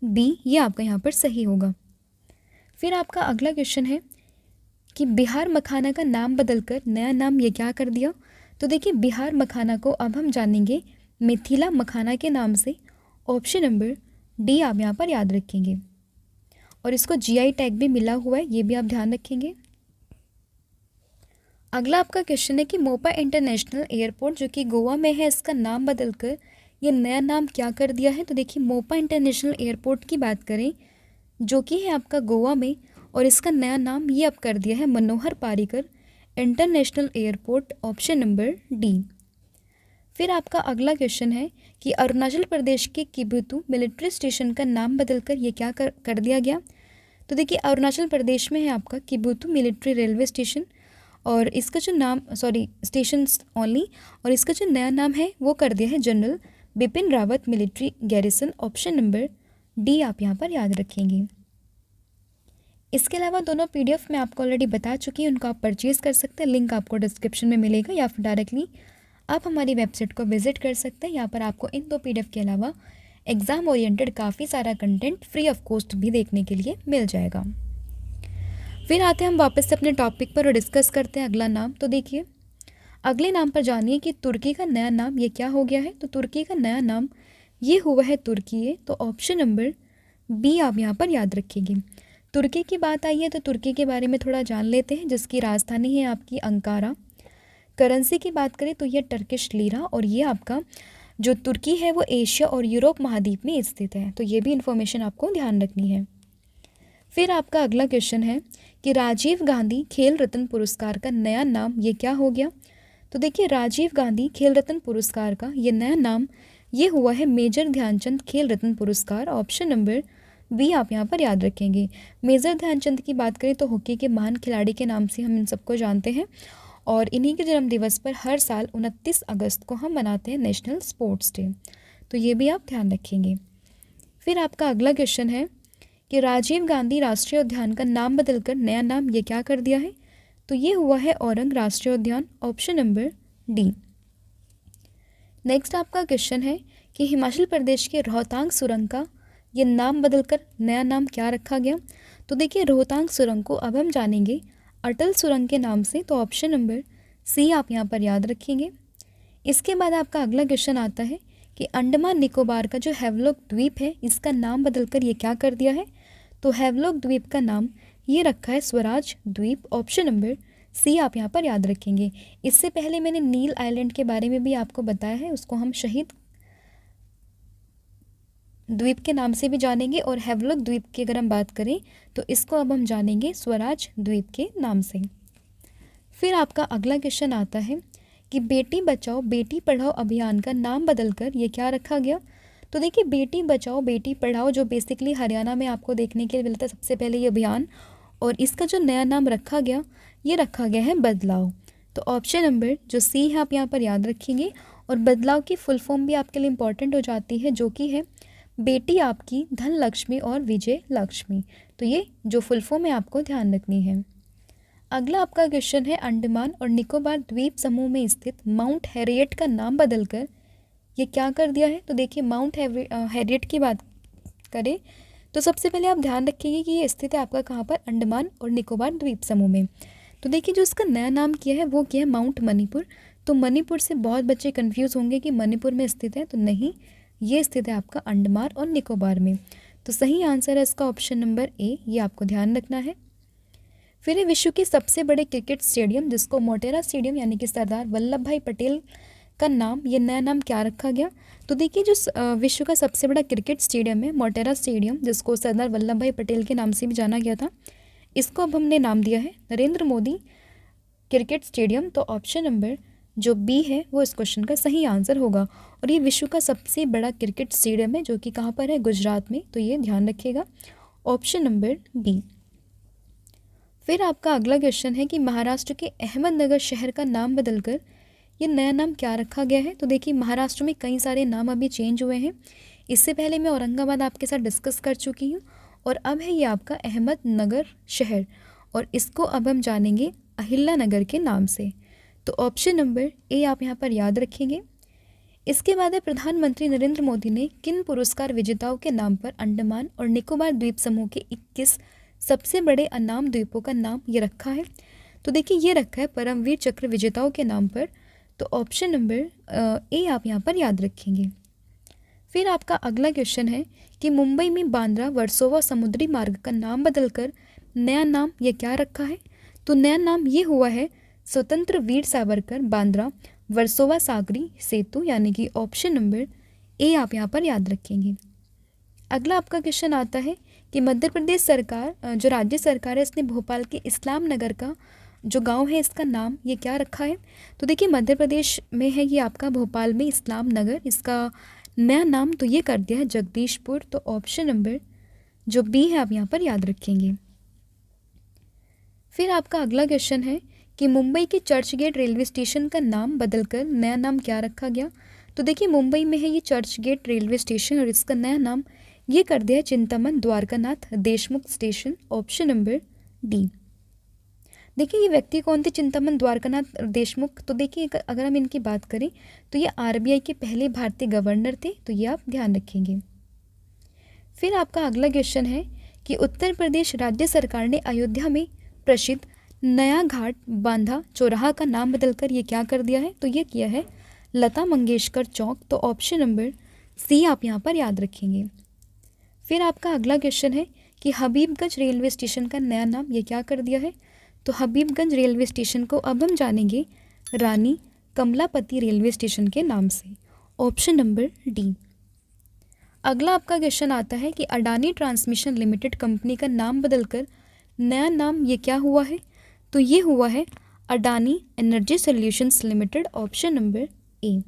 Speaker 1: बी ये आपका यहाँ पर सही होगा। फिर आपका अगला क्वेश्चन है कि बिहार मखाना का नाम बदलकर नया नाम ये क्या कर दिया। तो देखिए बिहार मखाना को अब हम जानेंगे मिथिला मखाना के नाम से। ऑप्शन नंबर डी आप यहाँ पर याद रखेंगे और इसको जीआई टैग भी मिला हुआ है ये भी आप ध्यान रखेंगे। अगला आपका क्वेश्चन है कि मोपा इंटरनेशनल एयरपोर्ट जो कि गोवा में है इसका नाम बदलकर ये नया नाम क्या कर दिया है। तो देखिए मोपा इंटरनेशनल एयरपोर्ट की बात करें जो कि है आपका गोवा में और इसका नया नाम ये अब कर दिया है Manohar Parrikar international airport. Option number D. फिर आपका अगला क्वेश्चन है कि अरुणाचल प्रदेश के किबुतु मिलिट्री स्टेशन का नाम बदलकर ये क्या कर दिया गया। तो देखिए अरुणाचल प्रदेश में है आपका किबुतु मिलिट्री रेलवे स्टेशन और इसका जो नाम स्टेशन ओनली और इसका जो नया नाम है वो कर दिया है general Bipin Rawat military garrison. Option number D आप यहाँ पर याद रखेंगे। इसके अलावा दोनों PDF मैं आपको ऑलरेडी बता चुकी हूँ, उनको आप परचेज़ कर सकते हैं, लिंक आपको डिस्क्रिप्शन में मिलेगा या फिर डायरेक्टली आप हमारी वेबसाइट को विजिट कर सकते हैं। यहाँ पर आपको इन 2 PDF के अलावा एग्ज़ाम ओरिएंटेड काफ़ी सारा कंटेंट फ्री ऑफ कॉस्ट भी देखने के लिए मिल जाएगा। फिर आते हैं हम वापस से अपने टॉपिक पर और डिस्कस करते हैं अगला नाम। तो देखिए अगले नाम पर जानिए कि तुर्की का नया नाम ये क्या हो गया है। तो तुर्की का नया नाम ये हुआ है तुर्की। तो ऑप्शन नंबर बी आप यहाँ पर याद रखेंगे। तुर्की की बात आई है तो तुर्की के बारे में थोड़ा जान लेते हैं जिसकी राजधानी है आपकी अंकारा। करेंसी की बात करें तो ये टर्किश लीरा और ये आपका जो तुर्की है वो एशिया और यूरोप महाद्वीप में स्थित है। तो ये भी इन्फॉर्मेशन आपको ध्यान रखनी है। फिर आपका अगला क्वेश्चन है कि राजीव गांधी खेल रत्न पुरस्कार का नया नाम ये क्या हो गया। तो देखिए राजीव गांधी खेल रत्न पुरस्कार का ये नया नाम ये हुआ है मेजर ध्यानचंद खेल रत्न पुरस्कार। ऑप्शन नंबर बी आप यहाँ पर याद रखेंगे। मेजर ध्यानचंद की बात करें तो हॉकी के महान खिलाड़ी के नाम से हम इन सबको जानते हैं और इन्हीं के जन्म दिवस पर हर साल 29 अगस्त को हम मनाते हैं नेशनल स्पोर्ट्स डे। तो ये भी आप ध्यान रखेंगे। फिर आपका अगला क्वेश्चन है कि राजीव गांधी राष्ट्रीय उद्यान का नाम बदलकर नया नाम ये क्या कर दिया है। तो ये हुआ है औरंग राष्ट्रीय उद्यान। Option number D. नेक्स्ट आपका क्वेश्चन है कि हिमाचल प्रदेश के रोहतांग सुरंग का ये नाम बदलकर नया नाम क्या रखा गया। तो देखिए रोहतांग सुरंग को अब हम जानेंगे अटल सुरंग के नाम से। तो ऑप्शन नंबर सी आप यहाँ पर याद रखेंगे। इसके बाद आपका अगला क्वेश्चन आता है कि अंडमान निकोबार का जो हैवलॉक द्वीप है इसका नाम बदलकर ये क्या कर दिया है। तो हैवलॉक द्वीप का नाम ये रखा है स्वराज द्वीप। ऑप्शन नंबर सी आप यहाँ पर याद रखेंगे। इससे पहले मैंने नील आइलैंड के बारे में भी आपको बताया है, उसको हम शहीद द्वीप के नाम से भी जानेंगे, और हैवलॉक द्वीप की अगर हम बात करें तो इसको अब हम जानेंगे स्वराज द्वीप के नाम से। फिर आपका अगला क्वेश्चन आता है कि बेटी बचाओ बेटी पढ़ाओ अभियान का नाम बदलकर ये क्या रखा गया। तो देखिए, बेटी बचाओ बेटी पढ़ाओ जो बेसिकली हरियाणा में आपको देखने के लिए मिलता है सबसे पहले ये अभियान, और इसका जो नया नाम रखा गया ये रखा गया है बदलाव। तो ऑप्शन नंबर जो सी है आप यहाँ पर याद रखेंगे, और बदलाव की फुल फॉर्म भी आपके लिए इंपॉर्टेंट हो जाती है, जो कि है बेटी आपकी धन लक्ष्मी और विजय लक्ष्मी। तो ये जो फुल फॉर्म है आपको ध्यान रखनी है। अगला आपका क्वेश्चन है अंडमान और निकोबार द्वीप समूह में स्थित माउंट हैरियट का नाम बदलकर ये क्या कर दिया है। तो देखिए, माउंट हैरियट की बात करें तो सबसे पहले आप ध्यान रखेंगे कि ये स्थित है आपका कहाँ पर, अंडमान और निकोबार द्वीप समूह में। तो देखिए, जो इसका नया नाम किया है वो किया है माउंट मणिपुर। तो मणिपुर से बहुत बच्चे कन्फ्यूज़ होंगे कि मणिपुर में स्थित है, तो नहीं, ये स्थित है आपका अंडमान और निकोबार में। तो सही आंसर है इसका ऑप्शन नंबर ए, ये आपको ध्यान रखना है। फिर है विश्व के सबसे बड़े क्रिकेट स्टेडियम जिसको मोटेरा स्टेडियम यानी कि सरदार वल्लभ भाई पटेल का नाम, ये नया नाम क्या रखा गया। तो देखिए, जो विश्व का सबसे बड़ा क्रिकेट स्टेडियम है मोटेरा स्टेडियम, जिसको सरदार वल्लभ भाई पटेल के नाम से भी जाना गया था, इसको अब हमने नाम दिया है नरेंद्र मोदी क्रिकेट स्टेडियम। तो ऑप्शन नंबर जो बी है वो इस क्वेश्चन का सही आंसर होगा, और ये विश्व का सबसे बड़ा क्रिकेट स्टेडियम है जो कि कहाँ पर है, गुजरात में। तो ये ध्यान रखिएगा, ऑप्शन नंबर बी। फिर आपका अगला क्वेश्चन है कि महाराष्ट्र के अहमदनगर शहर का नाम बदलकर ये नया नाम क्या रखा गया है। तो देखिए, महाराष्ट्र में कई सारे नाम अभी चेंज हुए हैं। इससे पहले मैं औरंगाबाद आपके साथ डिस्कस कर चुकी हूँ, और अब है ये आपका अहमदनगर शहर, और इसको अब हम जानेंगे अहिल्यानगर के नाम से। तो ऑप्शन नंबर ए आप यहाँ पर याद रखेंगे। इसके बाद है प्रधानमंत्री नरेंद्र मोदी ने किन पुरस्कार विजेताओं के नाम पर अंडमान और निकोबार द्वीप समूह के 21 सबसे बड़े अनाम द्वीपों का नाम ये रखा है। तो देखिए, ये रखा है परमवीर चक्र विजेताओं के नाम पर। तो ऑप्शन नंबर ए आप यहाँ पर याद रखेंगे। फिर आपका अगला क्वेश्चन है कि मुंबई में बांद्रा वर्सोवा समुद्री मार्ग का नाम बदलकर नया नाम ये क्या रखा है। तो नया नाम ये हुआ है स्वतंत्र वीर सावरकर बांद्रा वर्सोवा सागरी सेतु, यानी कि ऑप्शन नंबर ए आप यहाँ पर याद रखेंगे। अगला आपका क्वेश्चन आता है कि मध्य प्रदेश सरकार जो राज्य सरकार है इसने भोपाल के इस्लाम नगर का जो गांव है इसका नाम ये क्या रखा है। तो देखिए, मध्य प्रदेश में है ये आपका भोपाल में इस्लाम नगर, इसका नया नाम तो ये कर दिया है जगदीशपुर। तो ऑप्शन नंबर जो बी है आप यहाँ पर याद रखेंगे। फिर आपका अगला क्वेश्चन है कि मुंबई के चर्च गेट रेलवे स्टेशन का नाम बदलकर नया नाम क्या रखा गया। तो देखिए, मुंबई में है ये चर्च गेट रेलवे स्टेशन, और इसका नया नाम ये कर दिया है Chintaman Dwarkanath Deshmukh station. Option number D. देखिए, ये व्यक्ति कौन थे चिंतामन द्वारकानाथ देशमुख। तो देखिए, अगर हम इनकी बात करें तो ये आरबीआई के पहले भारतीय गवर्नर थे। तो ये आप ध्यान रखेंगे। फिर आपका अगला क्वेश्चन है कि उत्तर प्रदेश राज्य सरकार ने अयोध्या में प्रसिद्ध नया घाट बांधा चौराहा का नाम बदलकर ये क्या कर दिया है। तो ये किया है लता मंगेशकर चौक। तो ऑप्शन नंबर सी आप यहाँ पर याद रखेंगे। फिर आपका अगला क्वेश्चन है कि हबीबगंज रेलवे स्टेशन का नया नाम ये क्या कर दिया है। तो हबीबगंज रेलवे स्टेशन को अब हम जानेंगे रानी कमलापति रेलवे स्टेशन के नाम से। Option number D. अगला आपका क्वेश्चन आता है कि अडानी ट्रांसमिशन लिमिटेड कंपनी का नाम बदलकर नया नाम ये क्या हुआ है। तो ये हुआ है Adani energy solutions limited. Option number A.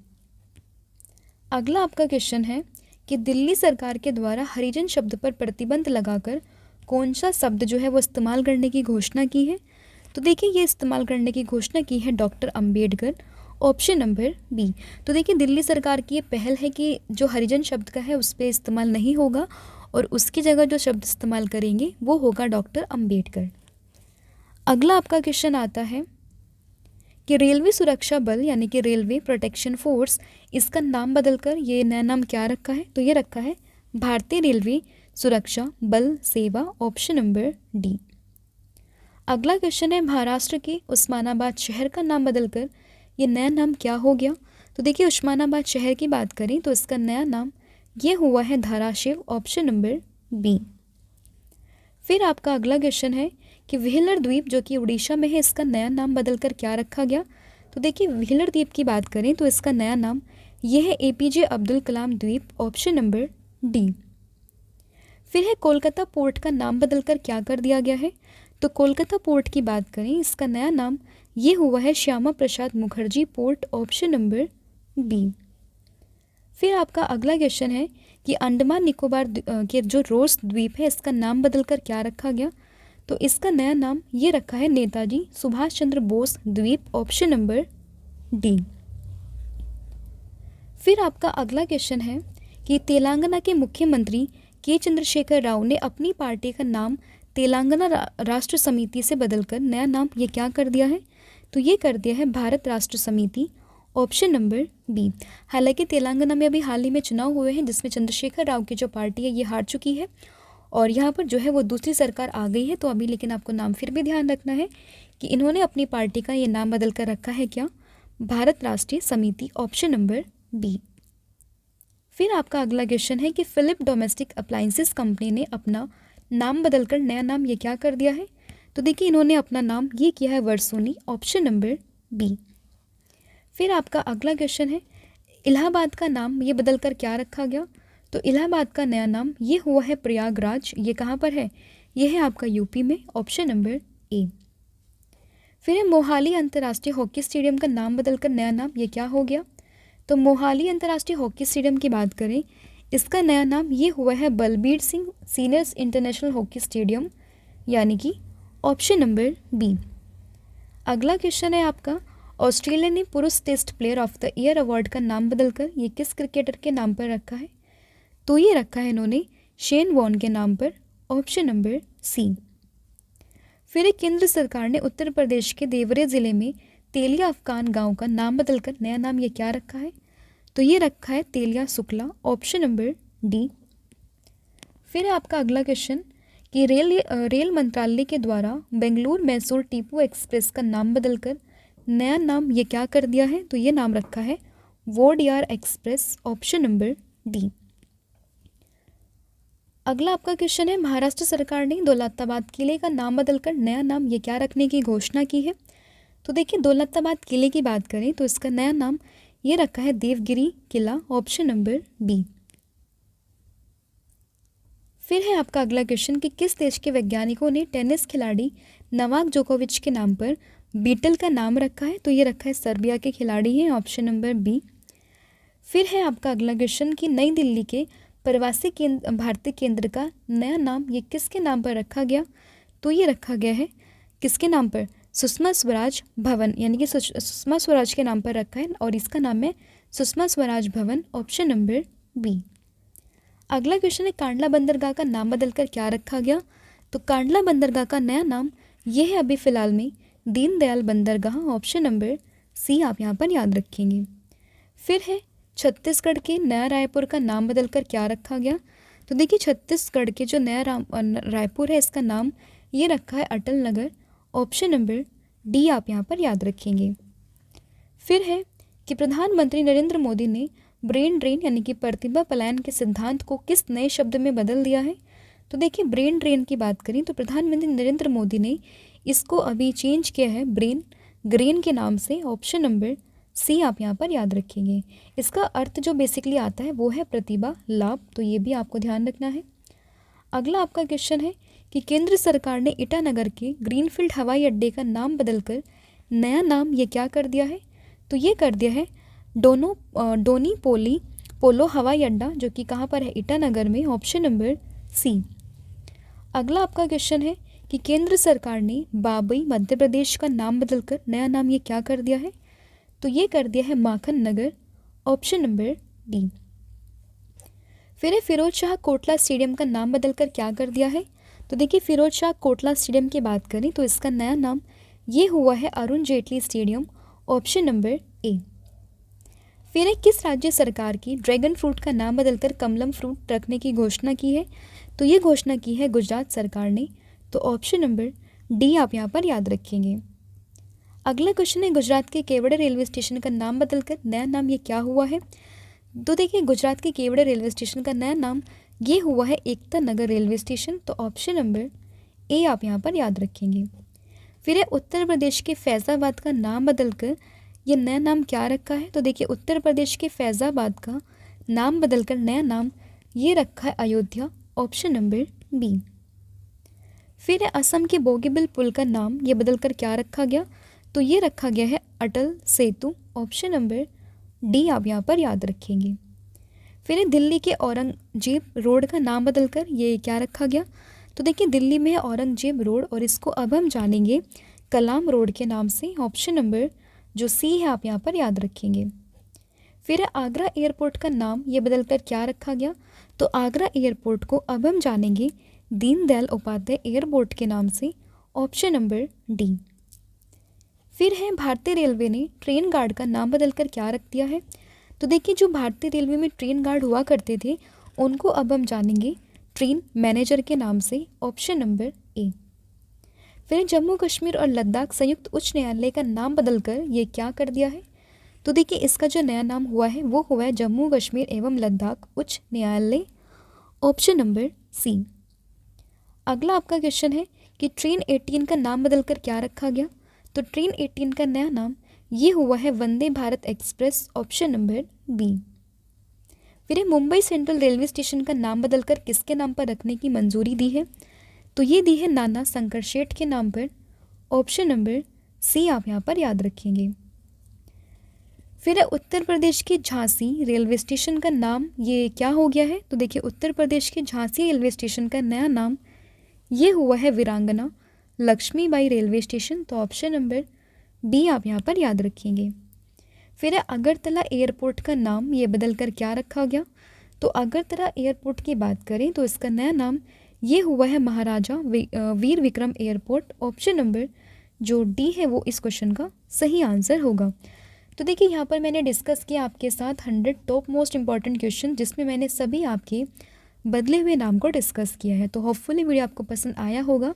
Speaker 1: अगला आपका क्वेश्चन है कि दिल्ली सरकार के द्वारा हरिजन शब्द पर प्रतिबंध लगाकर कौन सा शब्द जो है वो इस्तेमाल करने की घोषणा की है। तो देखिए, ये इस्तेमाल करने की घोषणा की है doctor Ambedkar. Option number B. तो देखिए, दिल्ली सरकार की ये पहल है कि जो हरिजन शब्द का है उस पर इस्तेमाल नहीं होगा, और उसकी जगह जो शब्द इस्तेमाल करेंगे वो होगा डॉक्टर अंबेडकर। अगला आपका क्वेश्चन आता है कि रेलवे सुरक्षा बल यानी कि रेलवे प्रोटेक्शन फोर्स, इसका नाम बदलकर ये नया नाम क्या रखा है। तो ये रखा है भारतीय रेलवे सुरक्षा बल सेवा। Option number D. अगला क्वेश्चन है महाराष्ट्र के उस्मानाबाद शहर का नाम बदलकर ये नया नाम क्या हो गया। तो देखिए उस्मानाबाद शहर की बात करें तो इसका नया नाम ये हुआ है धाराशिव, ऑप्शन नंबर बी। फिर आपका अगला क्वेश्चन है कि व्हीलर द्वीप जो कि उड़ीसा में है, इसका नया नाम बदलकर क्या रखा गया। तो देखिए व्हीलर द्वीप की बात करें तो इसका नया नाम यह है एपीजे अब्दुल कलाम द्वीप, ऑप्शन नंबर डी। फिर है कोलकाता पोर्ट का नाम बदलकर क्या कर दिया गया है। तो कोलकाता पोर्ट की बात करें, इसका नया नाम ये हुआ है Shyama Prasad Mukherjee port, option number B. फिर आपका अगला क्वेश्चन है कि अंडमान निकोबार के जो रोस द्वीप है, इसका नाम बदलकर क्या रखा गया। तो इसका नया नाम ये रखा है नेताजी सुभाष चंद्र बोस द्वीप, ऑप्शन नंबर डी। फिर आपका अगला क्वेश्चन है कि तेलंगाना के मुख्यमंत्री के चंद्रशेखर राव ने अपनी पार्टी का नाम तेलंगाना राष्ट्र समिति से बदलकर नया नाम ये क्या कर दिया है। तो ये कर दिया है भारत राष्ट्र समिति, ऑप्शन नंबर बी। हालांकि तेलंगाना में अभी हाल ही में चुनाव हुए हैं जिसमें चंद्रशेखर राव की जो पार्टी है ये हार चुकी है और यहाँ पर जो है वो दूसरी सरकार आ गई है। तो अभी लेकिन आपको नाम फिर भी ध्यान रखना है कि इन्होंने अपनी पार्टी का ये नाम बदल कर रखा है क्या, भारत राष्ट्रीय समिति, ऑप्शन नंबर बी। फिर आपका अगला क्वेश्चन है कि फिलिप डोमेस्टिक अप्लायंसेस कंपनी ने अपना नाम बदलकर नया नाम ये क्या कर दिया है। तो देखिए इन्होंने अपना नाम ये किया है वर्सोनी, ऑप्शन नंबर बी। फिर आपका अगला क्वेश्चन है इलाहाबाद का नाम ये बदलकर क्या रखा गया। तो इलाहाबाद का नया नाम ये हुआ है प्रयागराज, ये कहाँ पर है, ये है आपका यूपी में, ऑप्शन नंबर ए। फिर है मोहाली अंतर्राष्ट्रीय हॉकी स्टेडियम का नाम बदलकर नया नाम ये क्या हो गया। तो मोहाली अंतर्राष्ट्रीय हॉकी स्टेडियम की बात करें, इसका नया नाम ये हुआ है Balbir Singh seniors international hockey stadium, यानी कि ऑप्शन नंबर बी। अगला क्वेश्चन है आपका ऑस्ट्रेलिया ने पुरुष test player of the year award का नाम बदलकर ये किस क्रिकेटर के नाम पर रखा है। तो ये रखा है इन्होंने शेन वॉर्न के नाम पर, ऑप्शन नंबर सी। फिर केंद्र सरकार ने उत्तर प्रदेश के देवरिया ज़िले में तेलिया अफगान गांव का नाम बदलकर नया नाम ये क्या रखा है। तो ये रखा है तेलिया शुक्ला, ऑप्शन नंबर डी। फिर आपका अगला क्वेश्चन कि रेल मंत्रालय के द्वारा बेंगलुरु मैसूर टीपू एक्सप्रेस का नाम बदलकर नया नाम ये क्या कर दिया है। तो ये नाम रखा है Wodeyar express, option number D. अगला आपका क्वेश्चन है महाराष्ट्र सरकार ने दौलताबाद किले का नाम बदलकर नया नाम ये क्या रखने की घोषणा की है। तो देखिए दौलताबाद किले की बात करें तो इसका नया नाम ये रखा है देवगिरी किला, ऑप्शन नंबर बी। फिर है आपका अगला क्वेश्चन कि किस देश के वैज्ञानिकों ने टेनिस खिलाड़ी नोवाक जोकोविच के नाम पर बीटल का नाम रखा है। तो ये रखा है सर्बिया के खिलाड़ी हैं, ऑप्शन नंबर बी। फिर है आपका अगला क्वेश्चन कि नई दिल्ली के प्रवासी भारतीय केंद्र का नया नाम ये किसके नाम पर रखा गया। तो ये रखा गया है किसके नाम पर, सुषमा स्वराज भवन, यानी कि सुषमा स्वराज के नाम पर रखा है और इसका नाम है सुषमा स्वराज भवन, ऑप्शन नंबर बी। अगला क्वेश्चन है कांडला बंदरगाह का नाम बदलकर क्या रखा गया। तो कांडला बंदरगाह का नया नाम ये है अभी फ़िलहाल में दीनदयाल बंदरगाह, ऑप्शन नंबर सी आप यहाँ पर याद रखेंगे। फिर है छत्तीसगढ़ के नया रायपुर का नाम बदलकर क्या रखा गया। तो देखिए छत्तीसगढ़ के जो नया रायपुर है इसका नाम ये रखा है Atal Nagar, option number D आप यहाँ पर याद रखेंगे। फिर है कि प्रधानमंत्री नरेंद्र मोदी ने ब्रेन ड्रेन यानी कि प्रतिभा पलायन के सिद्धांत को किस नए शब्द में बदल दिया है। तो देखिए ब्रेन ड्रेन की बात करें तो प्रधानमंत्री नरेंद्र मोदी ने इसको अभी चेंज किया है ब्रेन ग्रेन के नाम से, ऑप्शन नंबर सी आप यहाँ पर याद रखेंगे। इसका अर्थ जो बेसिकली आता है वो है प्रतिभा लाभ, तो ये भी आपको ध्यान रखना है। अगला आपका क्वेश्चन है कि केंद्र सरकार ने ईटानगर के ग्रीनफील्ड हवाई अड्डे का नाम बदलकर नया नाम ये क्या कर दिया है। तो ये कर दिया है डोनी पोलो हवाई अड्डा, जो कि कहाँ पर है, ईटानगर में, ऑप्शन नंबर सी। अगला आपका क्वेश्चन है कि केंद्र सरकार ने बाबई मध्य प्रदेश का नाम बदलकर नया नाम ये क्या कर दिया है। तो ये कर दिया है माखन नगर, ऑप्शन नंबर डी। फिर है फिरोज शाह कोटला स्टेडियम का नाम बदलकर क्या कर दिया है। तो देखिए फिरोज शाह कोटला स्टेडियम की बात करें तो इसका नया नाम ये हुआ है Arun Jaitley stadium, option number A. फिर है किस राज्य सरकार की ड्रैगन फ्रूट का नाम बदलकर कमलम फ्रूट रखने की घोषणा की है। तो ये घोषणा की है गुजरात सरकार ने, तो ऑप्शन नंबर डी आप यहाँ पर याद रखेंगे। अगला क्वेश्चन है गुजरात के केवड़िया रेलवे स्टेशन का नाम बदलकर नया नाम ये क्या हुआ है। तो देखिए गुजरात के केवड़िया रेलवे स्टेशन का नया नाम ये हुआ है एकता नगर रेलवे स्टेशन। तो ऑप्शन नंबर ए आप यहाँ पर याद रखेंगे। फिर है उत्तर प्रदेश के फैज़ाबाद का नाम बदलकर ये नया नाम क्या रखा है। तो देखिए उत्तर प्रदेश के फैज़ाबाद का नाम बदलकर नया नाम ये रखा है अयोध्या। Option number B. फिर है असम के बोगीबिल पुल का नाम ये बदलकर क्या रखा गया। तो ये रखा गया है Atal Setu. Option number D आप यहाँ पर याद रखेंगे। फिर है दिल्ली के औरंगजेब रोड का नाम बदलकर ये क्या रखा गया। तो देखिए दिल्ली में है औरंगजेब रोड और इसको अब हम जानेंगे कलाम रोड के नाम से। ऑप्शन नंबर जो सी है आप यहाँ पर याद रखेंगे। फिर है आगरा एयरपोर्ट का नाम ये बदलकर क्या रखा गया। तो आगरा एयरपोर्ट को अब हम जानेंगे दीनदयाल उपाध्याय एयरपोर्ट के नाम से। Option number D. फिर है भारतीय रेलवे ने ट्रेन गार्ड का नाम बदलकर क्या रख दिया है। तो देखिए जो भारतीय रेलवे में ट्रेन गार्ड हुआ करते थे उनको अब हम जानेंगे ट्रेन मैनेजर के नाम से। Option number A. फिर जम्मू कश्मीर और लद्दाख संयुक्त उच्च न्यायालय का नाम बदलकर ये क्या कर दिया है। तो देखिए इसका जो नया नाम हुआ है वो हुआ है जम्मू कश्मीर एवं लद्दाख उच्च न्यायालय। Option number C. अगला आपका क्वेश्चन है कि ट्रेन 18 का नाम बदलकर क्या रखा गया। तो ट्रेन 18 का नया नाम ये हुआ है Vande Bharat Express. Option number B. फिर मुंबई सेंट्रल रेलवे स्टेशन का नाम बदलकर किसके नाम पर रखने की मंजूरी दी है। तो ये दी है नाना शंकर शेठ के नाम पर। ऑप्शन नंबर सी आप यहाँ पर याद रखेंगे। फिर है उत्तर प्रदेश के झांसी रेलवे स्टेशन का नाम ये क्या हो गया है। तो देखिए उत्तर प्रदेश के झांसी रेलवे स्टेशन का नया नाम ये हुआ है वीरांगना लक्ष्मीबाई रेलवे स्टेशन। तो ऑप्शन नंबर बी आप यहाँ पर याद रखेंगे। फिर है अगरतला एयरपोर्ट का नाम ये बदलकर क्या रखा गया। तो अगरतला एयरपोर्ट की बात करें तो इसका नया नाम ये हुआ है Maharaja Bir Vikram airport. Option number जो डी है वो इस क्वेश्चन का सही आंसर होगा। तो देखिए यहाँ पर मैंने डिस्कस किया आपके साथ 100 टॉप मोस्ट इंपॉर्टेंट क्वेश्चन जिसमें मैंने सभी आपके बदले हुए नाम को डिस्कस किया है। तो होपफुली वीडियो आपको पसंद आया होगा।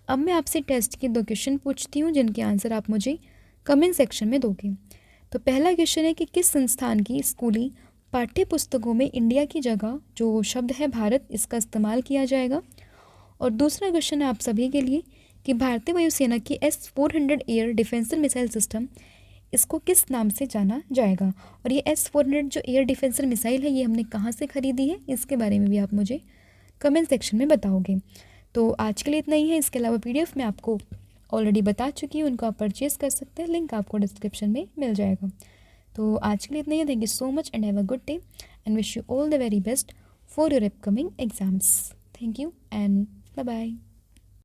Speaker 1: अब मैं आपसे टेस्ट के 2 क्वेश्चन पूछती हूँ जिनके आंसर आप मुझे कमेंट सेक्शन में दोगे। तो पहला क्वेश्चन है कि किस संस्थान की स्कूली पाठ्य पुस्तकों में इंडिया की जगह जो शब्द है भारत इसका इस्तेमाल किया जाएगा। और दूसरा क्वेश्चन है आप सभी के लिए कि भारतीय वायुसेना की S-400 एयर डिफेंसर मिसाइल सिस्टम इसको किस नाम से जाना जाएगा। और ये S-400 जो एयर डिफेंसर मिसाइल है ये हमने कहाँ से ख़रीदी है इसके बारे में भी आप मुझे कमेंट सेक्शन में बताओगे। तो आज के लिए इतना ही है। इसके अलावा PDF मैं आपको ऑलरेडी बता चुकी हूँ, उनको आप परचेज़ कर सकते हैं, लिंक आपको डिस्क्रिप्शन में मिल जाएगा। तो आज के लिए इतना ही है। Thank you so much and have a good day and wish you all the very best for your upcoming exams. Thank you and bye bye.